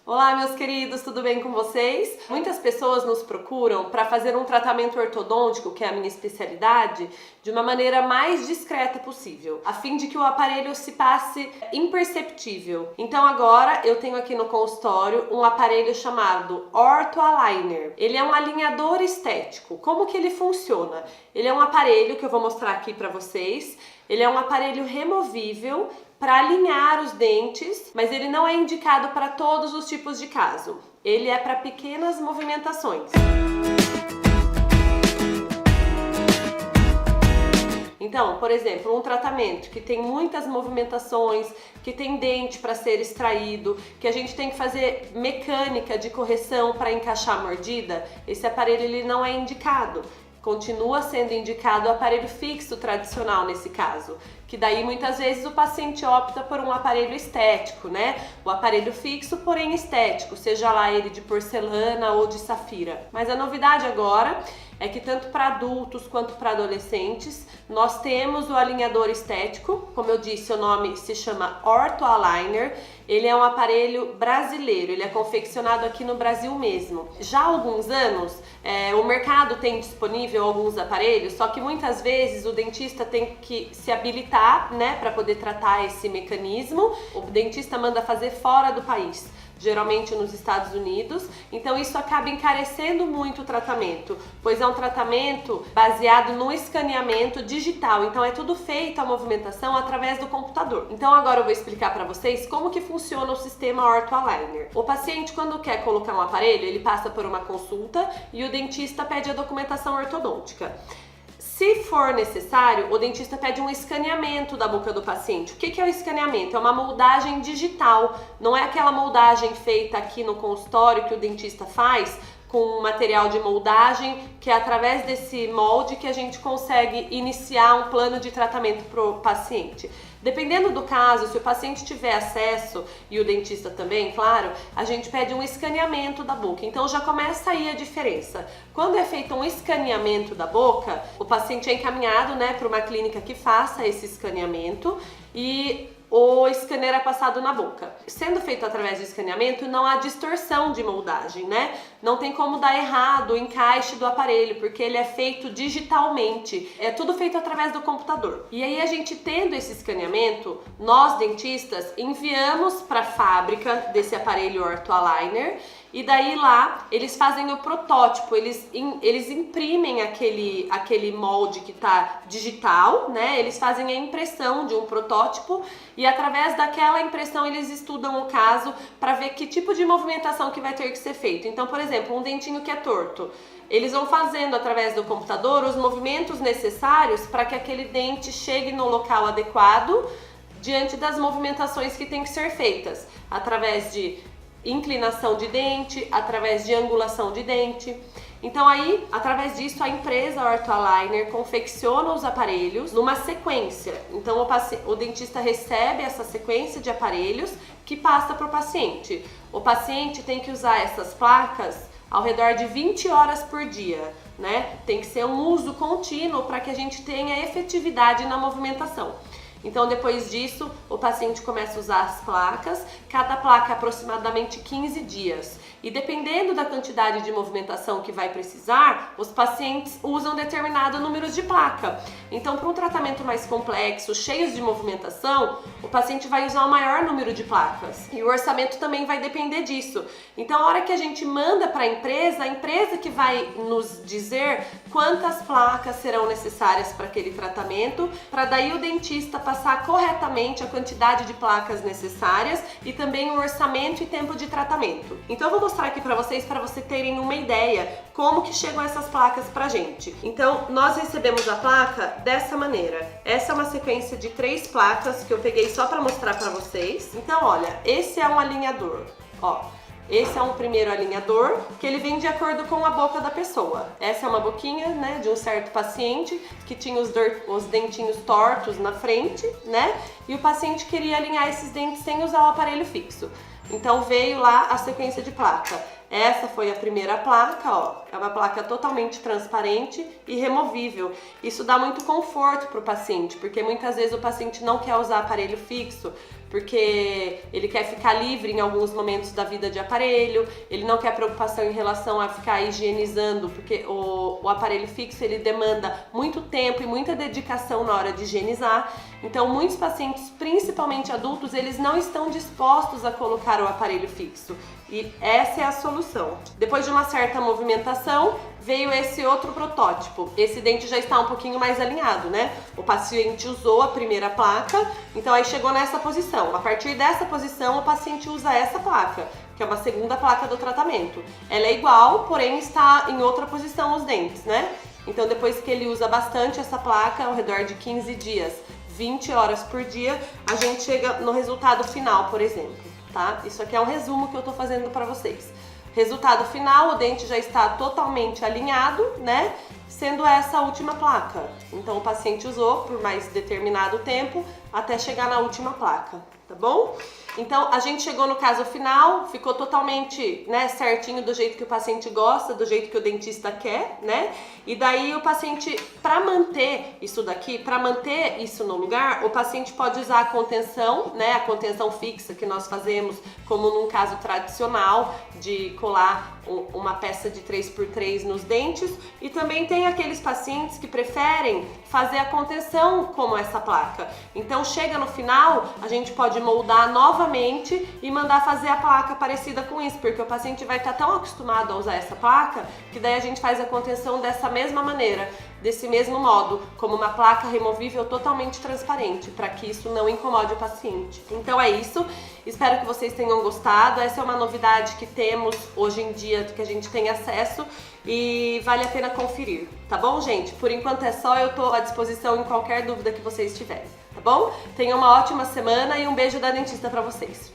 Olá, meus queridos, tudo bem com vocês? Muitas pessoas nos procuram para fazer um tratamento ortodôntico, que é a minha especialidade, de uma maneira mais discreta possível, a fim de que o aparelho se passe imperceptível. Então agora eu tenho aqui no consultório um aparelho chamado Ortho Aligner. Ele é um alinhador estético. Como que ele funciona? Ele é um aparelho que eu vou mostrar aqui para vocês. Ele é um aparelho removível para alinhar os dentes, mas ele não é indicado para todos os tipos de caso. Ele é para pequenas movimentações. Então, por exemplo, um tratamento que tem muitas movimentações, que tem dente para ser extraído, que a gente tem que fazer mecânica de correção para encaixar a mordida, esse aparelho ele não é indicado. Continua sendo indicado o aparelho fixo tradicional nesse caso, que daí muitas vezes o paciente opta por um aparelho estético, né? O aparelho fixo, porém estético, seja lá ele de porcelana ou de safira. Mas a novidade agora é que tanto para adultos quanto para adolescentes nós temos o alinhador estético. Como eu disse, o nome se chama Ortho Aligner. Ele é um aparelho brasileiro, ele é confeccionado aqui no Brasil mesmo. Já há alguns anos o mercado tem disponível alguns aparelhos, só que muitas vezes o dentista tem que se habilitar, né, para poder tratar esse mecanismo. O dentista manda fazer fora do país, geralmente nos Estados Unidos, então isso acaba encarecendo muito o tratamento, pois é um tratamento baseado no escaneamento digital, então é tudo feito a movimentação através do computador. Então agora eu vou explicar para vocês como que funciona o sistema Ortho Aligner. O paciente, quando quer colocar um aparelho, ele passa por uma consulta e o dentista pede a documentação ortodôntica. Se for necessário, o dentista pede um escaneamento da boca do paciente. O que é o escaneamento? É uma moldagem digital, não é aquela moldagem feita aqui no consultório que o dentista faz com um material de moldagem, que é através desse molde que a gente consegue iniciar um plano de tratamento para o paciente. Dependendo do caso, se o paciente tiver acesso, e o dentista também, claro, a gente pede um escaneamento da boca. Então já começa aí a diferença. Quando é feito um escaneamento da boca, o paciente é encaminhado, né, para uma clínica que faça esse escaneamento e o scanner é passado na boca. Sendo feito através do escaneamento, não há distorção de moldagem, né? Não tem como dar errado o encaixe do aparelho, porque ele é feito digitalmente. É tudo feito através do computador. E aí a gente tendo esse escaneamento, nós dentistas enviamos para a fábrica desse aparelho Ortho Aligner. E daí lá eles fazem o protótipo, eles imprimem aquele molde que está digital, né? Eles fazem a impressão de um protótipo e através daquela impressão eles estudam o caso para ver que tipo de movimentação que vai ter que ser feito. Então, por exemplo, um dentinho que é torto, eles vão fazendo através do computador os movimentos necessários para que aquele dente chegue no local adequado diante das movimentações que têm que ser feitas, através de inclinação de dente, através de angulação de dente. Então aí, através disso, a empresa Ortho Aligner confecciona os aparelhos numa sequência. Então o dentista recebe essa sequência de aparelhos que passa para o paciente. O paciente tem que usar essas placas ao redor de 20 horas por dia, né? Tem que ser um uso contínuo para que a gente tenha efetividade na movimentação. Então depois disso, o paciente começa a usar as placas, cada placa aproximadamente 15 dias. E dependendo da quantidade de movimentação que vai precisar, os pacientes usam determinado número de placa. Então, para um tratamento mais complexo, cheio de movimentação, o paciente vai usar um maior número de placas. E o orçamento também vai depender disso. Então, a hora que a gente manda para a empresa que vai nos dizer quantas placas serão necessárias para aquele tratamento, para daí o dentista passar corretamente a quantidade de placas necessárias e também o orçamento e tempo de tratamento. Então, eu vou mostrar aqui para vocês terem uma ideia como que chegam essas placas pra gente. Então, nós recebemos a placa dessa maneira. Essa é uma sequência de 3 placas que eu peguei só para mostrar para vocês. Então, olha, esse é um alinhador, ó. Esse é um primeiro alinhador, que ele vem de acordo com a boca da pessoa. Essa é uma boquinha, né, de um certo paciente que tinha os dentinhos tortos na frente, né? E o paciente queria alinhar esses dentes sem usar o aparelho fixo. Então veio lá a sequência de placa. Essa foi a primeira placa, ó. É uma placa totalmente transparente e removível. Isso dá muito conforto para o paciente, porque muitas vezes o paciente não quer usar aparelho fixo, porque ele quer ficar livre em alguns momentos da vida de aparelho, ele não quer preocupação em relação a ficar higienizando, porque o aparelho fixo ele demanda muito tempo e muita dedicação na hora de higienizar. Então muitos pacientes, principalmente adultos, eles não estão dispostos a colocar o aparelho fixo. E essa é a solução. Depois de uma certa movimentação, veio esse outro protótipo. Esse dente já está um pouquinho mais alinhado, né? O paciente usou a primeira placa, então aí chegou nessa posição. A partir dessa posição, o paciente usa essa placa, que é uma segunda placa do tratamento. Ela é igual, porém está em outra posição os dentes, né? Então depois que ele usa bastante essa placa, ao redor de 15 dias, 20 horas por dia, a gente chega no resultado final, por exemplo. Tá? Isso aqui é um resumo que eu tô fazendo para vocês. Resultado final, o dente já está totalmente alinhado, né? Sendo essa a última placa. Então o paciente usou por mais determinado tempo até chegar na última placa, tá bom? Então a gente chegou no caso final, ficou totalmente, né, certinho do jeito que o paciente gosta, do jeito que o dentista quer, né? E daí o paciente, para manter isso daqui, para manter isso no lugar, o paciente pode usar a contenção, né, a contenção fixa que nós fazemos, como num caso tradicional, de colar uma peça de 3x3 nos dentes, e também tem aqueles pacientes que preferem fazer a contenção como essa placa. Então chega no final, a gente pode moldar novamente e mandar fazer a placa parecida com isso, porque o paciente vai estar tão acostumado a usar essa placa, que daí a gente faz a contenção dessa mesma maneira, desse mesmo modo, como uma placa removível totalmente transparente, para que isso não incomode o paciente. Então é isso, espero que vocês tenham gostado. Essa é uma novidade que temos hoje em dia, que a gente tem acesso, e vale a pena conferir, tá bom, gente? Por enquanto é só, eu tô à disposição em qualquer dúvida que vocês tiverem, tá bom? Tenham uma ótima semana e um beijo da dentista pra vocês.